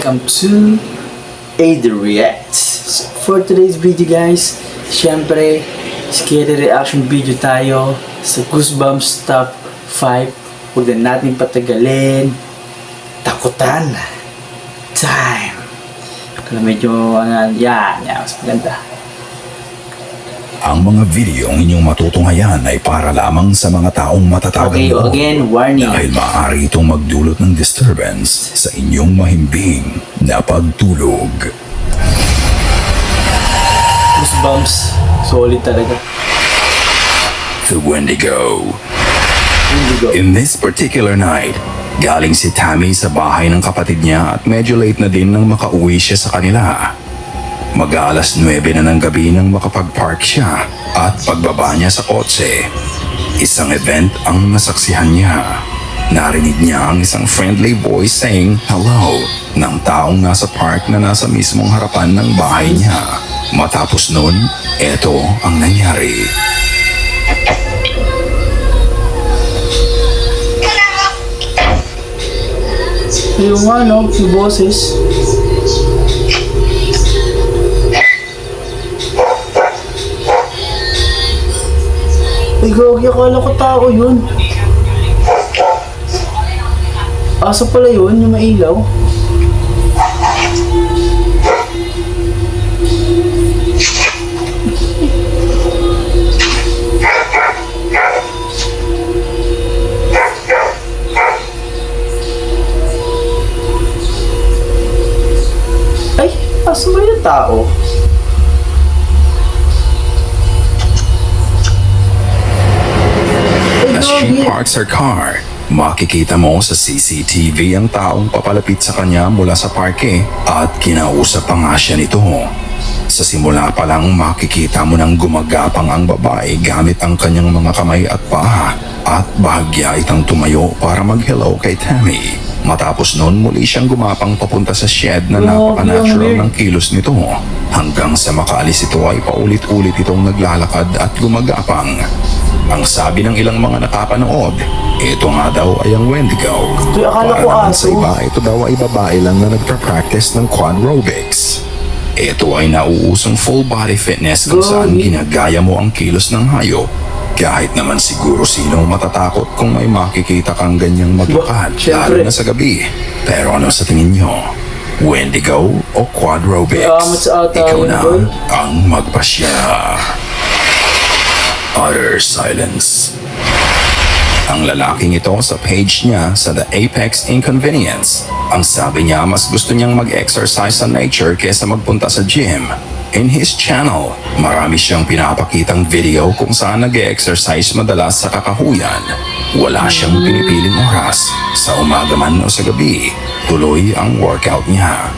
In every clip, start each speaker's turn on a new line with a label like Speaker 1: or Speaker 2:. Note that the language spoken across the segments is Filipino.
Speaker 1: welcome to Ada Reacts. So, for today's video guys, syempre, scary reaction video tayo sa Goosebumps Top 5. Huwag na natin patagalin. Takutan. Time. Kaya medyo, yan, mas maganda.
Speaker 2: Ang mga videong inyong matutunghayan ay para lamang sa mga taong matatagang
Speaker 1: Okay,
Speaker 2: loob.
Speaker 1: again, warning.
Speaker 2: Dahil maaari itong magdulot ng disturbance sa inyong mahimbing na pagtulog.
Speaker 1: Goosebumps. Solid talaga.
Speaker 2: The Wendigo.
Speaker 1: Indigo.
Speaker 2: In this particular night, galing si Tammy sa bahay ng kapatid niya at medyo late na din nang makauwi siya sa kanila. Mag-aalas 9 na ng gabi nang makapag-park siya at pagbaba niya sa kotse. Isang event ang nasaksihan niya. Narinig niya ang isang friendly voice saying hello ng taong nasa park na nasa mismong harapan ng bahay niya. Matapos nun, eto ang nangyari.
Speaker 1: Yung yung boses. Ay, gagi, akala ko tao yun. Asa pala yun, yung mailaw. Ay, asa ba yung tao?
Speaker 2: As she parks her car, makikita mo sa CCTV ang taong papalapit sa kanya mula sa parke at kinausap pa nga siya nito. Sa simula pa lang makikita mo nang gumagapang ang babae gamit ang kanyang mga kamay at paa at bahagya itang tumayo para mag-hello kay Tammy. Matapos noon muli siyang gumapang papunta sa shed na napaka-natural ng kilos nito hanggang sa makaalis ito ay paulit-ulit itong naglalakad at gumagapang. Ang sabi ng ilang mga nakapanood, ito nga daw ay ang Wendigo.
Speaker 1: Akala ko
Speaker 2: naman
Speaker 1: aso.
Speaker 2: sa iba, ito daw ay babae lang na nagpa-practice ng quadrobics. Ito ay nauusong full body fitness kung saan ginagaya mo ang kilos ng hayop. Kahit naman siguro sino matatakot kung may makikita kang ganyang maglakad, lalo na sa gabi. Pero ano sa tingin nyo? Wendigo o quadrobics? Ikaw na ang magpasya. Utter silence. Ang lalaking ito sa page niya sa The Apex Inconvenience. Ang sabi niya mas gusto niyang mag-exercise sa nature kesa magpunta sa gym. In his channel, marami siyang pinapakitang video kung saan nag-exercise madalas sa kakahuyan. Wala siyang pinipiling oras, sa umaga man o sa gabi. Tuloy ang workout niya.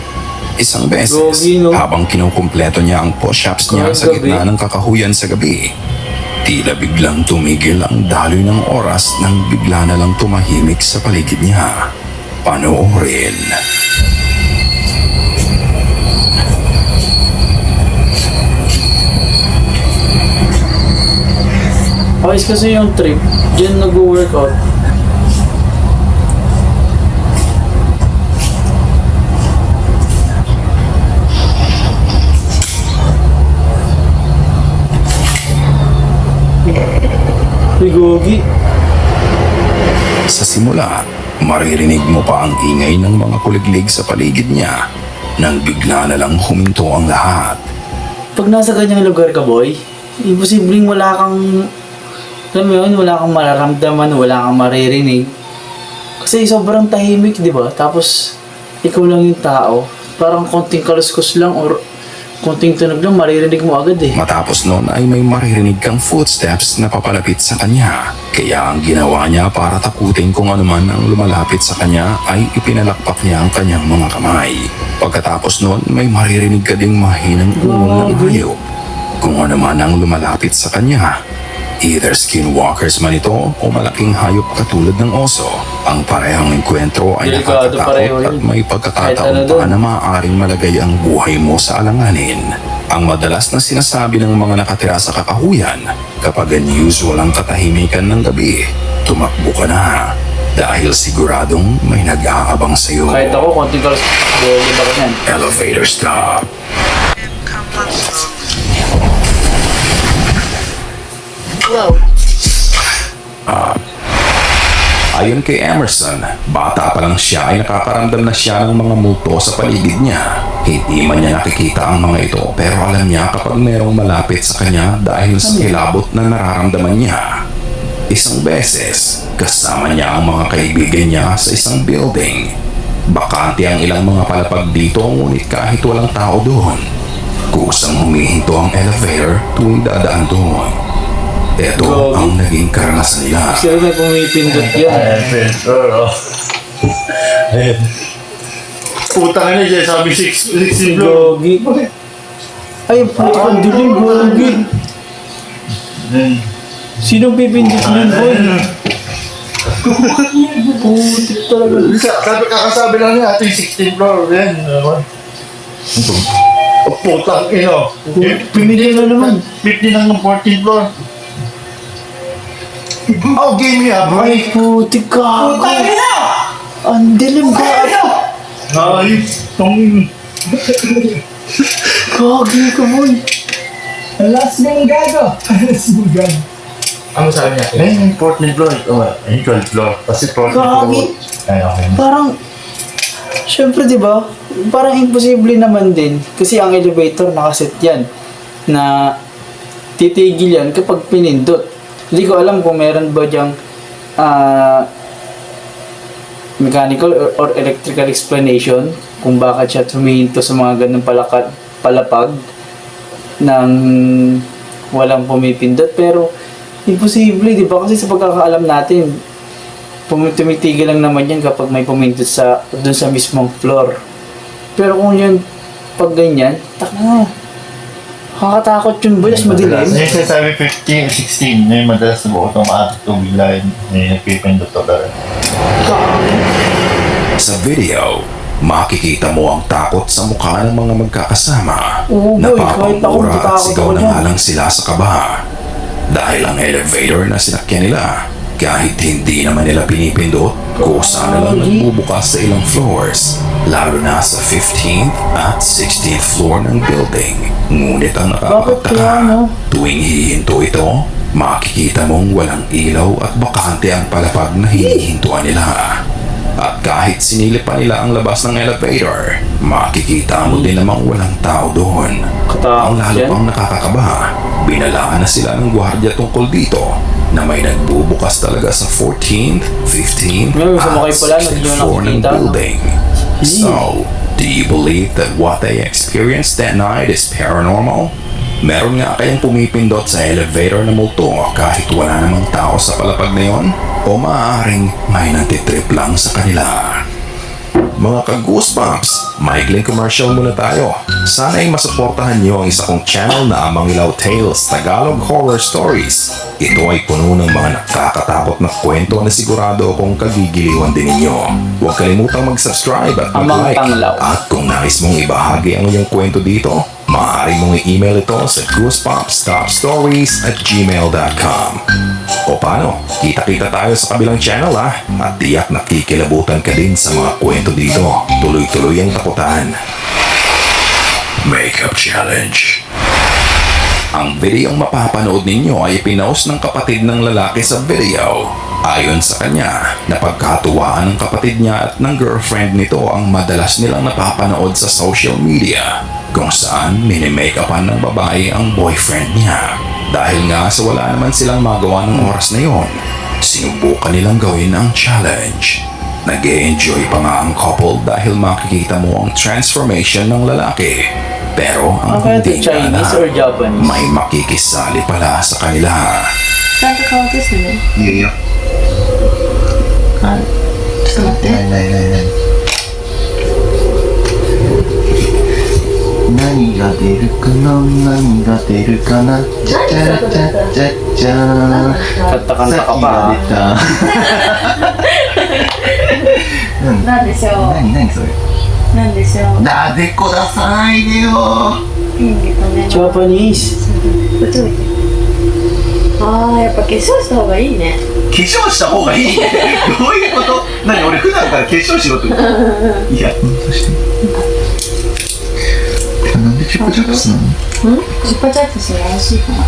Speaker 2: Isang beses, habang kinukumpleto niya ang push-ups niya sa gitna ng kakahuyan sa gabi, tila biglang tumigil ang daloy ng oras nang bigla na lang tumahimik sa paligid niya. Panoorin.
Speaker 1: Ayos kasi yung trip. Diyan nag-workout. Gogi.
Speaker 2: Sa simula, maririnig mo pa ang ingay ng mga kuliglig sa paligid niya nang bigla na lang huminto ang lahat.
Speaker 1: Pag nasa ganyang lugar ka, boy, imposibleng wala kang, alam mo yun, wala kang mararamdaman, wala kang maririnig. Kasi sobrang tahimik, di ba? Tapos, ikaw lang yung tao. Parang konting kaluskos lang or konting tunog lang, maririnig mo agad eh.
Speaker 2: Matapos noon ay may maririnig kang footsteps na papalapit sa kanya. Kaya ang ginawa niya para takutin kung ano man ang lumalapit sa kanya ay ipinalakpak niya ang kanyang mga kamay. Pagkatapos noon may maririnig ka ding mahinang ungol ng hayop. Kung ano man ang lumalapit sa kanya, either skinwalkers man ito o malaking hayop katulad ng oso. Ang parehang enkwentro ay nakakatakot at may pagkakataon pa na maaaring malagay ang buhay mo sa alanganin. Ang madalas na sinasabi ng mga nakatira sa kakahuyan, kapag unusual ang katahimikan ng gabi, tumakbo ka na. dahil siguradong may nag-aabang sa'yo.
Speaker 1: Kahit ako, konting kalas, di ba ganyan?
Speaker 2: Elevator stop.
Speaker 3: Whoa.
Speaker 2: Ayon kay Emerson, bata pa lang siya ay nakakaramdam na siya ng mga multo sa paligid niya. Hindi man niya nakikita ang mga ito pero alam niya kapag merong malapit sa kanya dahil sa kilabot na nararamdaman niya. Isang beses, kasama niya ang mga kaibigan niya sa isang building. Bakante ang ilang mga palapag dito ngunit kahit walang tao doon. Kusang humihinto ang elevator tuwing dadaan doon. Ito
Speaker 1: Gogi.
Speaker 2: ang naging karanasan nila.
Speaker 1: Kasi may pumipindot yan.
Speaker 4: Puta ka na dyan, sabi 16 floor.
Speaker 1: Gogi. Ay, puti ang dilim, gogi. Sino pipindot nun, boy? Putik talaga.
Speaker 4: Kakasabi lang niya, ito yung 16 floor. Yan. Putang ino.
Speaker 1: Pumili na naman.
Speaker 4: 50 lang ng 14th floor. Oh, game niya, boy.
Speaker 1: Ay, putik ka. Ang dilim, gogi.
Speaker 4: Ay, tong...
Speaker 1: Gogi ka, boy.
Speaker 5: Alas ng gago! Alas ng gago!
Speaker 4: Ano sabi niya? Ayun yung 14th floor. Oh, ayun 12th floor. Kasi 14th floor.
Speaker 1: Gogi.
Speaker 4: Ay, okay.
Speaker 1: Parang, syempre, di ba? Parang imposible naman din. Kasi ang elevator, nakaset yan. Na titigil yan kapag pinindot. Hindi ko alam kung meron ba diyang mechanical or electrical explanation kung bakit siya tumihinto sa mga ganung palapag ng walang pumipindot. Pero, imposible, di ba? Kasi sa pagkakaalam natin, tumitigil lang naman yan kapag may pumindot dun sa mismong floor. Pero kung yun, pag ganyan, nakakatakot yun, boy. Mas madilim.
Speaker 4: Yung sinasabi 15, 16, na yung madalas na buo itong maatot tubig line, may nagpipindot to talaga.
Speaker 2: Sa video, makikita mo ang takot sa mukha ng mga magkakasama.
Speaker 1: Oo, boy. Kahit ako,
Speaker 2: Napapamura at
Speaker 1: natatakot
Speaker 2: sigaw
Speaker 1: ako
Speaker 2: na
Speaker 1: dyan.
Speaker 2: nga lang sila sa kaba. Dahil ang elevator na sinakyan nila, kahit hindi naman nila pinipindot, kusa na lang nagbubukas sa ilang floors, lalo na sa 15th at 16th floor ng building. Ngunit ang
Speaker 1: Bakit kaya, no?
Speaker 2: nakakapagtaka, tuwing hihinto ito, makikita mong walang ilaw at bakante ang palapag na hinihintuan nila. At kahit sinilip pa nila ang labas ng elevator, makikita mo din namang walang tao doon.
Speaker 1: Katakot
Speaker 2: Ang lalo
Speaker 1: yan.
Speaker 2: pang nakakakaba, binalaan na sila ng gwardiya tungkol dito na may nagbubukas talaga sa 14th, 15th,
Speaker 1: Ngayon,
Speaker 2: at
Speaker 1: sumakay pala, hindi
Speaker 2: 16th
Speaker 1: nyo
Speaker 2: floor ng
Speaker 1: nakikita, no?
Speaker 2: building. So, do you believe that what they experienced that night is paranormal? Meron nga kayang pumipindot sa elevator na multo kahit wala namang tao sa palapag na yon? O maaaring may nagtitrip lang sa kanila? Mga ka-Goosebumps, maikling commercial muna tayo. Sana ay masuportahan niyo ang isa kong channel na Amang Ilaw Tales Tagalog Horror Stories. Ito ay puno ng mga nakakatakot na kwento na sigurado kung kagigiliwan din ninyo. Huwag kalimutang mag-subscribe at
Speaker 1: Amang
Speaker 2: mag-like.
Speaker 1: Tanglaw.
Speaker 2: At kung nais mong ibahagi ang iyong kwento dito, maaari mong i-email ito sa goosebumpstopstories@gmail.com. O paano? Kita-kita tayo sa kabilang channel ha? At tiyak nakikilabutan ka din sa mga kwento dito. Tuloy-tuloy ang takutan. Makeup Challenge. Ang videong mapapanood ninyo ay pinost ng kapatid ng lalaki sa video. Ayon sa kanya, napagkatuwaan ng kapatid niya at ng girlfriend nito ang madalas nilang napapanood sa social media, kung saan mini-make-upan ng babae ang boyfriend niya. Dahil nga sa wala naman silang magawa ng oras na yon, sinubukan nilang gawin ang challenge. Nag-e-enjoy pa nga ang couple dahil makikita mo ang transformation ng lalaki. Pero ang
Speaker 1: Ano kaya ito,
Speaker 2: hindi niya
Speaker 1: Chinese
Speaker 2: alam,
Speaker 1: or Japanese?
Speaker 2: may makikisali pala sa kanila.
Speaker 3: ちゃんと顔ですね。
Speaker 4: いいよ。
Speaker 3: はい。ちょっと待って。
Speaker 4: ないないないない。何が出るかな何が出るかなじゃじゃじゃじゃじゃーん
Speaker 1: Kanta-kanta ka
Speaker 4: さっき
Speaker 1: pa.
Speaker 4: が出た
Speaker 3: なんでしょう。
Speaker 4: 何何それ
Speaker 3: なんでしょう。
Speaker 4: なでこださないでよ
Speaker 3: いいね、ね。
Speaker 1: Japanese.
Speaker 3: こっち向いて。ああ、やっぱ化粧した方がいいね。
Speaker 4: 粧した方がいいどういうこと何俺普段から化粧しろってこといや、そしてなんでチュッパチャップスなの
Speaker 3: チュッパチャップスが美味しいかな。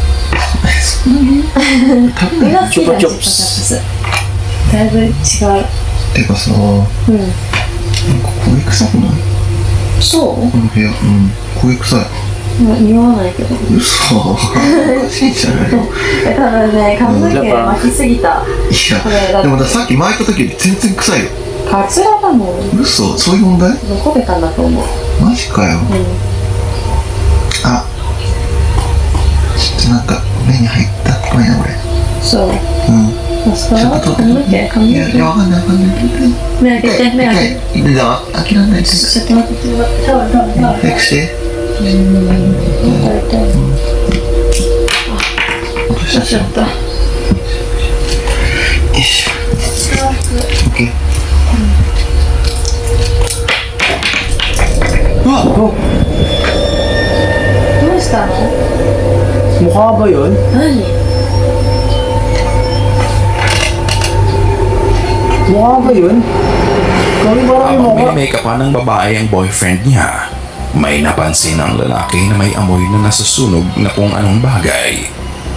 Speaker 4: 食べない
Speaker 1: チュッパチャップス
Speaker 3: だいぶ違う。
Speaker 4: てかさ、なんか焦げ臭くない
Speaker 3: そう？
Speaker 4: この部屋、焦げ臭い
Speaker 3: 匂わないけど。
Speaker 4: 嘘おかしいんじゃないの
Speaker 3: 多分ね、髪の毛巻きすぎた。
Speaker 4: いや、でもさっき巻いた時より全然臭いよ
Speaker 3: カツラだもん。
Speaker 4: 嘘そういう問題
Speaker 3: どこでかなと思う。
Speaker 4: マジかよ、あ、ちょっとなんか目に入ったっぽいな俺
Speaker 3: そう。マスカラ？
Speaker 4: ちょっと
Speaker 3: 髪の毛？髪
Speaker 4: いや、
Speaker 3: の毛？
Speaker 4: わかんない
Speaker 3: 目開けて、目開けて。
Speaker 4: いや、諦めないで
Speaker 3: ちょっと待って、タオル。
Speaker 4: 早くして落とし
Speaker 3: ちょっと。
Speaker 4: よいしょ OK うわっ
Speaker 3: どうしたの？
Speaker 1: Mukha ba yun?
Speaker 3: 何？
Speaker 1: Mukha ba yun? Kami parang yung
Speaker 2: Habang
Speaker 1: mukha.
Speaker 2: minimakeupan ng babae ang boyfriend niya, may napansin ang lalaki na may amoy na nasusunog na kung anong bagay.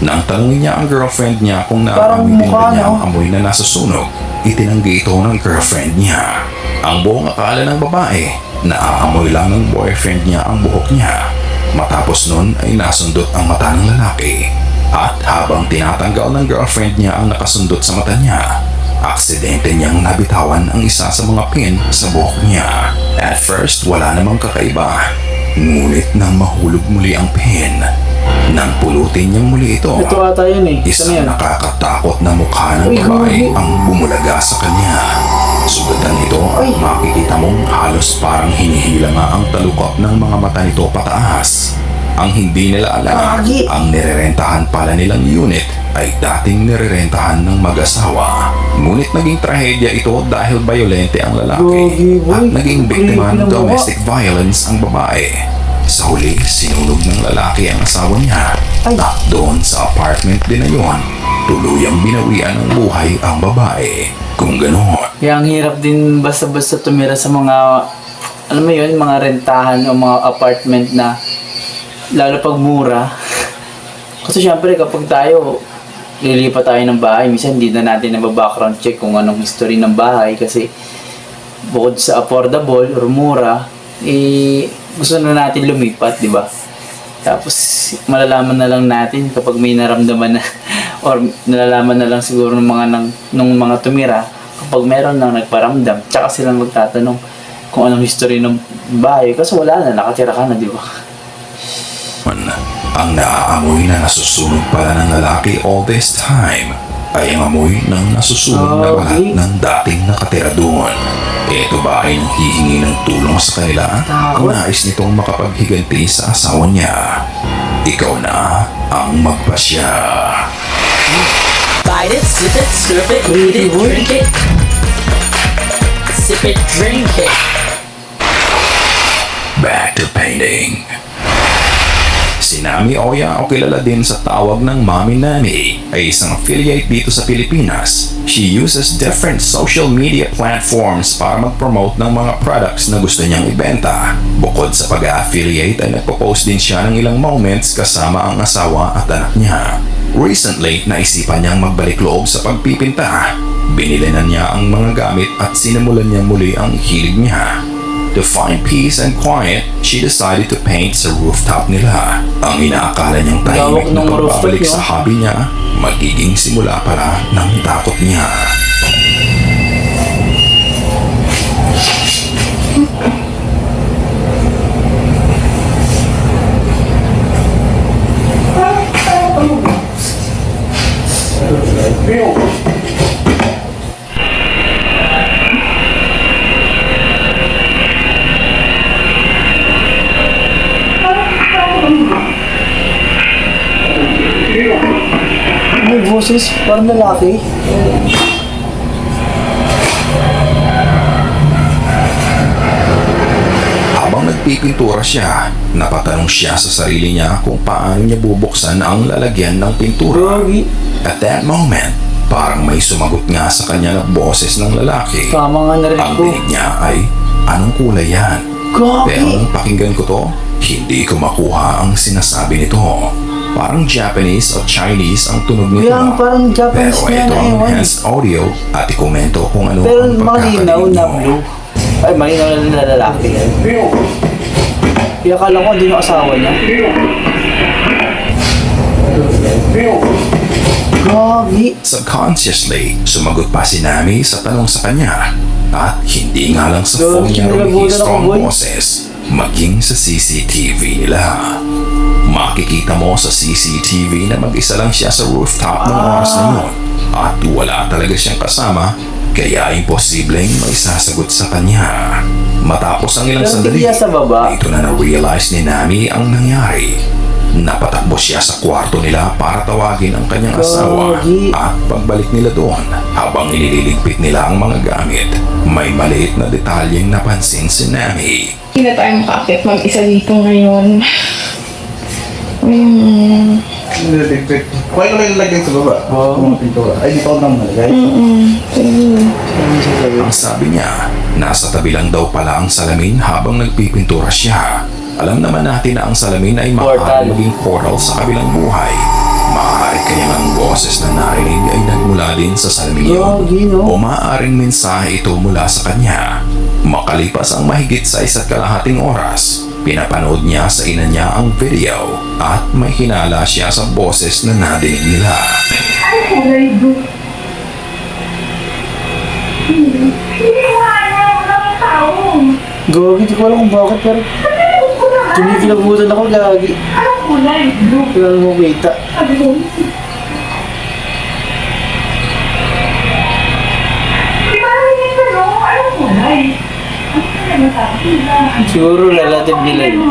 Speaker 2: Nang tanungin niya ang girlfriend niya kung
Speaker 1: Parang
Speaker 2: naaamoy din ba
Speaker 1: mukha,
Speaker 2: niya
Speaker 1: no?
Speaker 2: ang amoy na nasusunog, itinanggi ito ng girlfriend niya. Ang buong akala ng babae na aamoy lang ng boyfriend niya ang buhok niya. Matapos nun ay nasundot ang mata ng lalaki. At habang tinatanggal ng girlfriend niya ang nakasundot sa mata niya, aksidente niyang nabitawan ang isa sa mga pin sa buhok niya. At first, wala namang kakaiba. Ngunit nang mahulog muli ang pin, nang pulutin niyang muli ito,
Speaker 1: Ito ata yun eh. Ito na
Speaker 2: isang
Speaker 1: yan.
Speaker 2: nakakatakot na mukha ng
Speaker 1: Uy,
Speaker 2: babae
Speaker 1: grabe.
Speaker 2: ang bumulaga sa kanya. Sugatan nito at makikita mong halos parang hinihila nga ang talukap ng mga mata nito pataas. Ang hindi nila alam,
Speaker 1: Gagi.
Speaker 2: ang nirerentahan pala nilang unit ay dating nirerentahan ng mag-asawa. Ngunit naging trahedya ito dahil bayolente ang lalaki
Speaker 1: Gagi, boy.
Speaker 2: at naging biktima
Speaker 1: Creepy
Speaker 2: ng
Speaker 1: ng mukha.
Speaker 2: domestic violence ang babae. Sa huli, sinunog ng lalaki ang asawa niya at doon sa apartment din na yun, tuluyang binawian ng buhay ang babae. Kung ganoon,
Speaker 1: Kaya ang hirap din basta-basta tumira sa mga, alam mo yun, mga rentahan o mga apartment na lalo pag mura. Kasi syempre kapag tayo lilipat tayo ng bahay, minsan hindi na natin nababackground check kung anong history ng bahay kasi bukod sa affordable or mura, gusto na natin lumipat, di ba? Tapos malalaman na lang natin kapag may naramdaman na or nalalaman na lang siguro ng mga nung mga tumira kapag meron nang nagparamdam, tsaka silang magtatanong kung anong history ng bahay kasi wala na, nakatira ka na, di ba?
Speaker 2: ang naaamoy na nasusunog pala ng lalaki all this time ay ang amoy ng nasusunog na balat
Speaker 1: Okay.
Speaker 2: ng dating nakatira doon. Ito ba ay hihingi ng tulong sa kanila o nais nitong makapaghiganti sa asawa niya? Ikaw na ang magpasya.
Speaker 6: Bite it, sip it, slurp it, eat it, drink it. Sip it, drink it.
Speaker 2: Back to painting. Si Nami Oya o kilala din sa tawag ng Mami Nami ay isang affiliate dito sa Pilipinas. She uses different social media platforms para mag-promote ng mga products na gusto niyang ibenta. Bukod sa pag-affiliate ay nagpo-post din siya ng ilang moments kasama ang asawa at anak niya. Recently, naisipan niyang magbalik loob sa pagpipinta. Binili na niya ang mga gamit at sinimulan niya muli ang hilig niya. To find peace and quiet, she decided to paint sa rooftop nila. Ang inaakala niyang tahimik na
Speaker 1: Lawak ng
Speaker 2: pagbabalik
Speaker 1: rooftop,
Speaker 2: sa
Speaker 1: no?
Speaker 2: hobby niya, magiging simula pala ng takot niya.
Speaker 1: May boses, parang lalaki.
Speaker 2: Habang nagpipintura siya, napatanong siya sa sarili niya kung paano niya bubuksan ang lalagyan ng pintura.
Speaker 1: Gagi.
Speaker 2: At that moment, Parang may sumagot nga sa kanya na boses ng lalaki.
Speaker 1: Tama nga narinig
Speaker 2: Ang
Speaker 1: ko.
Speaker 2: dinig niya ay, anong kulay yan? Pero
Speaker 1: Gagi!
Speaker 2: nung pakinggan ko to, hindi ko makuha ang sinasabi nito. Parang Japanese o Chinese ang tunog nito.
Speaker 1: Kaya parang Japanese
Speaker 2: Pero
Speaker 1: na
Speaker 2: ito
Speaker 1: yan,
Speaker 2: ang
Speaker 1: ewan.
Speaker 2: enhanced audio at ikomento kung ano
Speaker 1: Pero
Speaker 2: ang
Speaker 1: malinaw
Speaker 2: pagkakadinig
Speaker 1: na
Speaker 2: mo.
Speaker 1: blue. Ay, malinaw na lalaki yan. Kaya akala ko hindi yung asawa niya. Gagi!
Speaker 2: Subconsciously, sumagot pa si Nami sa tanong sa kanya. At hindi nga lang sa phone niya
Speaker 1: Gagi,
Speaker 2: rumihistro ang
Speaker 1: boy.
Speaker 2: boses, maging sa CCTV nila. Makikita mo sa CCTV na mag-isa lang siya sa rooftop ng oras na yun. At wala talaga siyang kasama, kaya imposibleng may sasagot sa kanya. Matapos ang ilang
Speaker 1: Pero
Speaker 2: sandali,
Speaker 1: tigya sa baba.
Speaker 2: dito na na-realize ni Nami ang nangyari. Napatakbo siya sa kwarto nila para tawagin ang kanyang asawa.
Speaker 1: Gagi.
Speaker 2: At pagbalik nila doon, habang iniligpit nila ang mga gamit, may maliit na detalyeng napansin si Nami.
Speaker 3: Hindi na tayo makakit mag-isa dito ngayon.
Speaker 4: Kuha ko lang ilagay sa baba. Mga pintura. Ay, dito ako nang nalagay.
Speaker 2: Ang sabi niya, nasa tabi lang daw pala ang salamin habang nagpipintura siya. Alam naman natin na ang salamin ay
Speaker 1: Portal.
Speaker 2: maaaring maging portal sa kabilang buhay. Maaari kaya ang boses na narinig ay nagmula din sa salamin yun.
Speaker 1: Gagi, no?
Speaker 2: O maaaring mensahe ito mula sa kanya. Makalipas ang mahigit sa 1.5 oras, pinapanood niya sa ina niya ang video at may hinala siya sa boses na nadinig nila.
Speaker 1: Gagi, di ko alam kung bakit pero tumikilabutan ako, gagi. Kailangan mo kita. Siguro relative nila yun.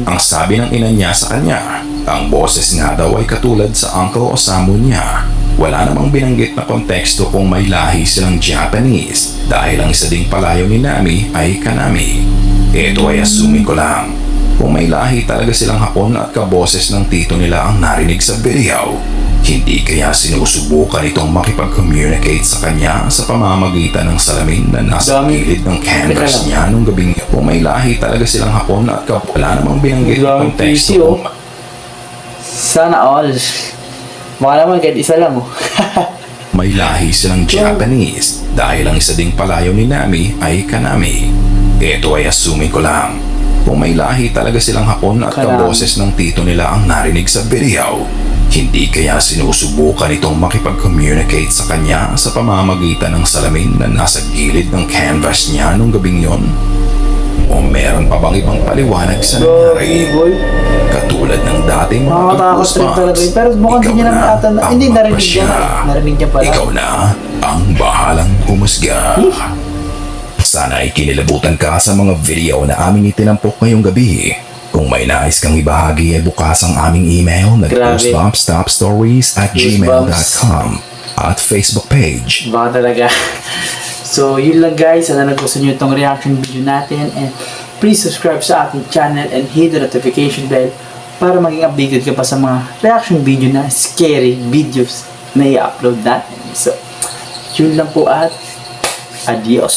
Speaker 2: Ang sabi ng ina niya sa kanya, ang boses nga daw ay katulad sa uncle o samo niya. Wala namang binanggit na konteksto kung may lahi silang Japanese dahil ang isa ding palayo ni Nami ay Kanami. Ito ay assuming ko lang. Kung may lahi talaga silang Hapon at kaboses ng tito nila ang narinig sa video, hindi kaya sinusubukan itong makipag-communicate sa kanya sa pamamagitan ng salamin na nasa
Speaker 1: Dami.
Speaker 2: gilid ng canvas
Speaker 1: Teka lang.
Speaker 2: niya nung gabing yun. Kung may lahi talaga silang Hapon at wala namang binanggit na
Speaker 1: Daming
Speaker 2: konteksto
Speaker 1: PC, oh.
Speaker 2: kung
Speaker 1: Sana all. Baka naman kahit isa lang, oh.
Speaker 2: may lahi silang Japanese dahil ang isa ding palayo ni Nami ay Kanami. Ito ay assuming ko lang. Kung may lahi talaga silang Hapon at
Speaker 1: Kanami.
Speaker 2: kaboses ng tito nila ang narinig sa video, hindi kaya sinusubukan itong makipag-communicate sa kanya sa pamamagitan ng salamin na nasa gilid ng canvas niya nung gabing yon? O meron pa bang ibang paliwanag sa
Speaker 1: Gagi,
Speaker 2: nangyari?
Speaker 1: boy.
Speaker 2: Katulad ng dating mga
Speaker 1: Nakakatakot rin talaga yun. Pero mukhang
Speaker 2: ikaw
Speaker 1: hindi niya naman
Speaker 2: na
Speaker 1: ata na...
Speaker 2: ang
Speaker 1: Hindi, narinig
Speaker 2: magpasya.
Speaker 1: niya. Narinig niya pala.
Speaker 2: Ikaw na ang bahalang humusga. Sana ay kinilabutan ka sa mga video na aming itinampok ngayong gabi. Kung may nais kang ibahagi ay bukas ang aming email na
Speaker 1: Grabe.
Speaker 2: goosebumps.topstories@gmail.com at Facebook page.
Speaker 1: Baka talaga. So, yun lang guys. Sana nagustuhan nyo itong reaction video natin. And please subscribe sa ating channel and hit the notification bell para maging updated ka pa sa mga reaction video na scary videos na i-upload natin. So, yun lang po at adios.